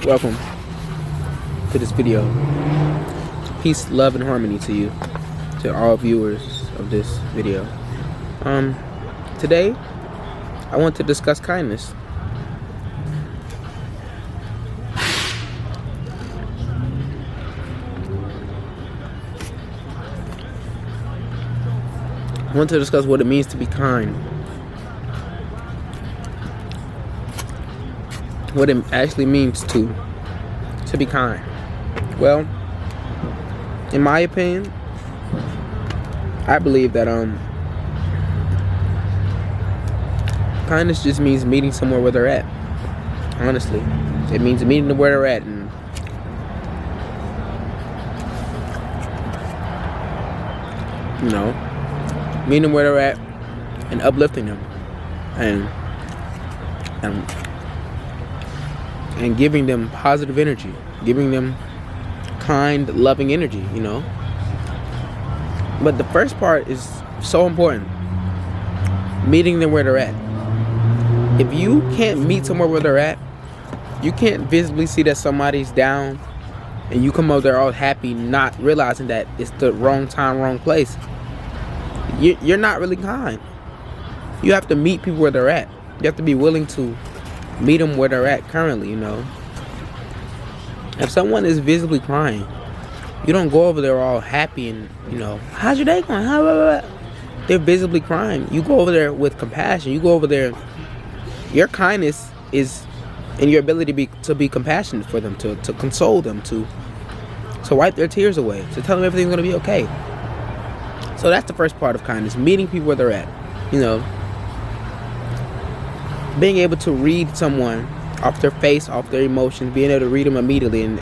Welcome to this video. Peace, love, and harmony to you, to all viewers of this video. Today, I want to discuss kindness. I want to discuss what it means to be kind. What it actually means to be kind. Well, in my opinion, I believe that kindness just means meeting somewhere where they're at. Honestly, it means meeting them where they're at and meeting them where they're at and uplifting them and giving them positive energy, giving them kind, loving energy, But the first part is so important. Meeting them where they're at. If you can't meet somewhere where they're at, you can't visibly see that somebody's down and you come over there all happy, not realizing that it's the wrong time, wrong place. You're not really kind. You have to meet people where they're at. You have to be willing to meet them where they're at currently, If someone is visibly crying, you don't go over there all happy and, how's your day going? They're visibly crying. You go over there with compassion. You go over there. Your kindness is in your ability to be compassionate for them, to console them, to wipe their tears away, to tell them everything's going to be okay. So that's the first part of kindness, meeting people where they're at. Being able to read someone off their face, off their emotions, being able to read them immediately and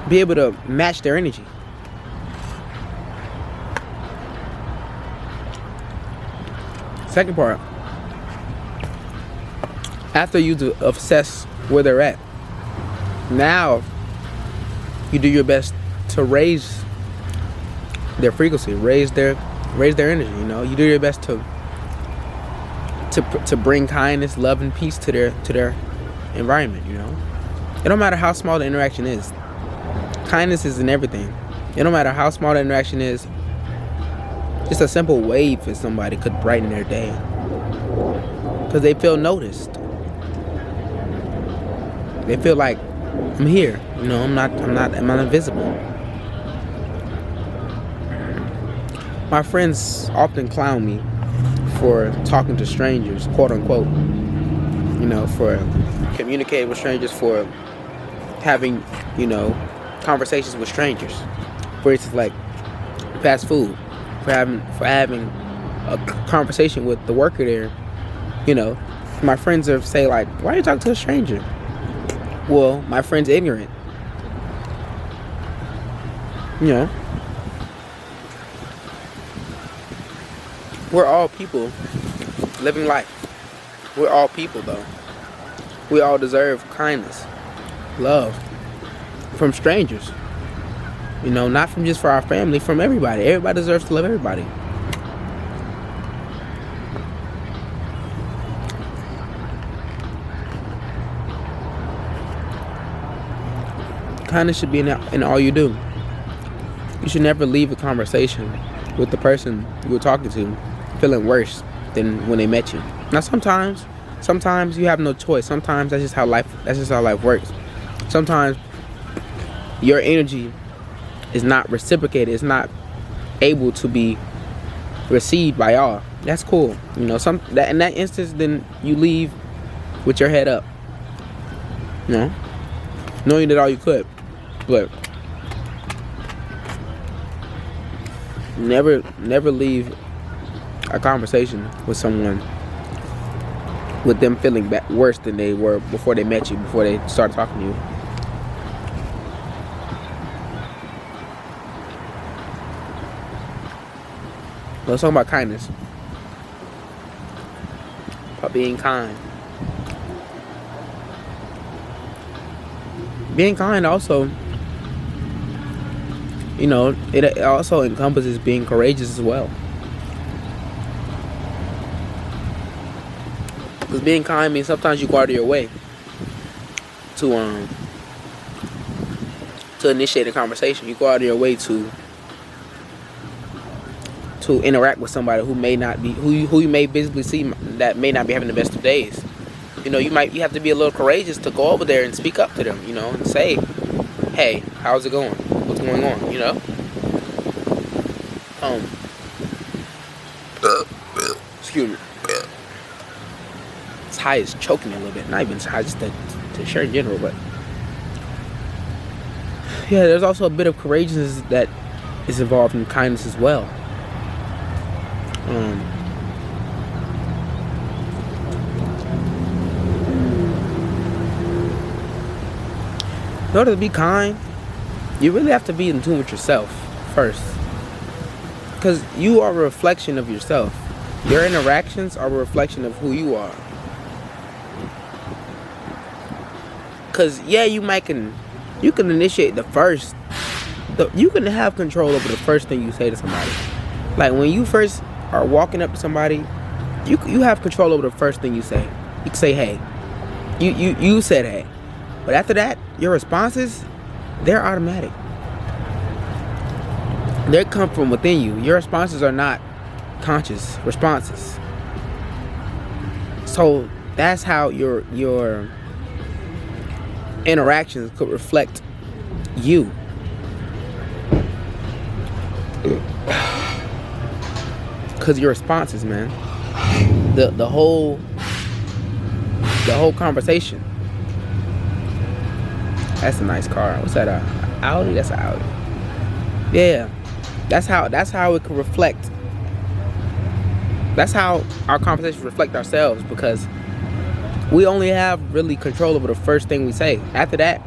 be able to match their energy. Second part, after you assess where they're at, now you do your best to raise their frequency, raise their energy. You do your best to bring kindness, love, and peace to their environment. It don't matter how small the interaction is. Kindness is in everything. It don't matter how small the interaction is. Just a simple wave for somebody could brighten their day, because they feel noticed. They feel like I'm here. I'm not invisible. My friends often clown me for talking to strangers, quote unquote. For communicating with strangers, for having, conversations with strangers. For instance, like fast food, for having a conversation with the worker there. My friends are say like, why are you talking to a stranger? Well, my friend's ignorant. We're all people living life. We're all people, though. We all deserve kindness, love from strangers. Not from just for our family, from everybody. Everybody deserves to love everybody. Kindness should be in all you do. You should never leave a conversation with the person you were talking to feeling worse than when they met you. Now sometimes you have no choice. Sometimes that's just how life works. Sometimes your energy is not reciprocated. It's not able to be received by all. That's cool. In that instance, then you leave with your head up. Knowing you did all you could. But never leave a conversation with someone with them feeling worse than they were before they met you, before they started talking to you. Let's talk about kindness. About being kind. Being kind also, it also encompasses being courageous as well. Because being kind means sometimes you go out of your way to initiate a conversation. You go out of your way to interact with somebody who may not be, who you may visibly see that may not be having the best of days. You know, you have to be a little courageous to go over there and speak up to them, you know, and say, hey, how's it going? What's going on? You know? Excuse me. This high is choking me a little bit. Not even high, just to share in general, but yeah, there's also a bit of courageousness that is involved in kindness as well. In order to be kind, you really have to be in tune with yourself first. Because you are a reflection of yourself. Your interactions are a reflection of who you are. Because, yeah, you can initiate you can have control over the first thing you say to somebody. Like, when you first are walking up to somebody, you have control over the first thing you say. You can say, hey. You said, hey. But after that, your responses, they're automatic. They come from within you. Your responses are not conscious responses. So that's how your interactions could reflect you. Because your responses, man, the whole conversation. That's a nice car. What's that? Audi? That's an Audi. Yeah, that's how it can reflect. That's how our conversations reflect ourselves, because we only have really control over the first thing we say. After that,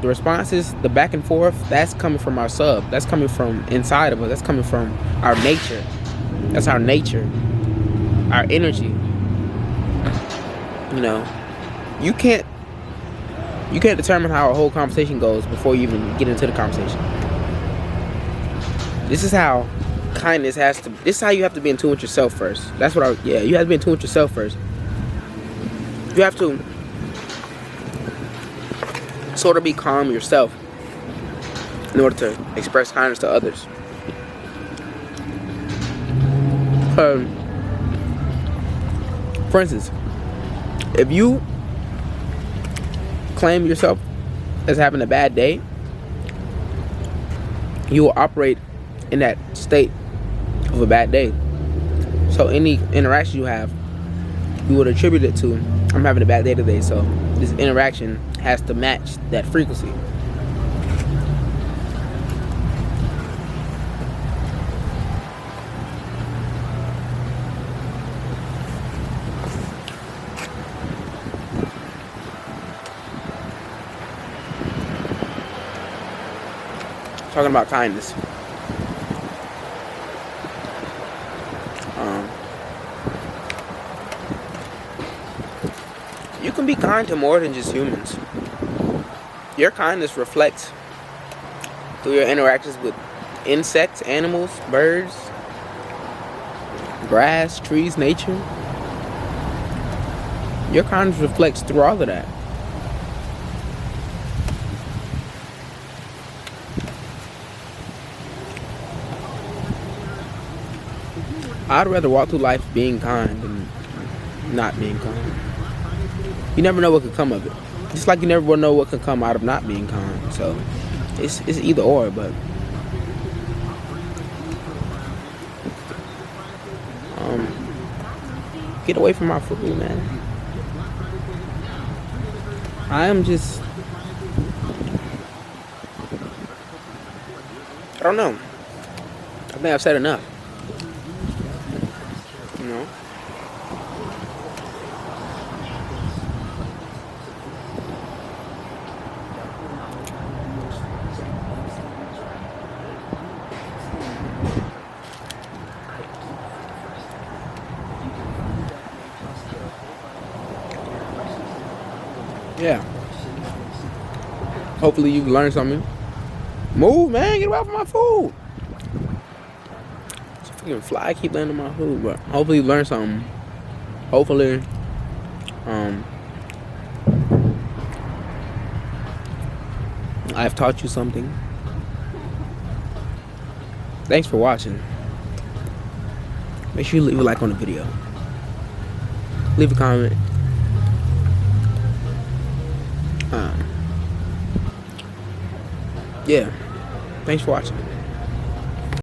the responses, the back and forth, that's coming from our sub. That's coming from inside of us. That's coming from our nature. That's our nature. Our energy. You know, you can't determine how a whole conversation goes before you even get into the conversation. This is how kindness has to. This is how you have to be in tune with yourself first. That's what you have to be in tune with yourself first. You have to sort of be calm yourself in order to express kindness to others. For instance, if you claim yourself as having a bad day, you will operate in that state of a bad day. So any interaction you have, you would attribute it to, I'm having a bad day today, so this interaction has to match that frequency. Talking about kindness. You can be kind to more than just humans. Your kindness reflects through your interactions with insects, animals, birds, grass, trees, nature. Your kindness reflects through all of that. I'd rather walk through life being kind than not being kind. You never know what could come of it. Just like you never will know what could come out of not being kind. So it's either or, but get away from my food, man. I don't know. I think I've said enough. You know? Yeah. Hopefully you've learned something. Move, man. Get away from my food. It's a freaking fly keep landing on my food, but hopefully you learned something. Hopefully I've taught you something. Thanks for watching. Make sure you leave a like on the video. Leave a comment. Yeah. Thanks for watching.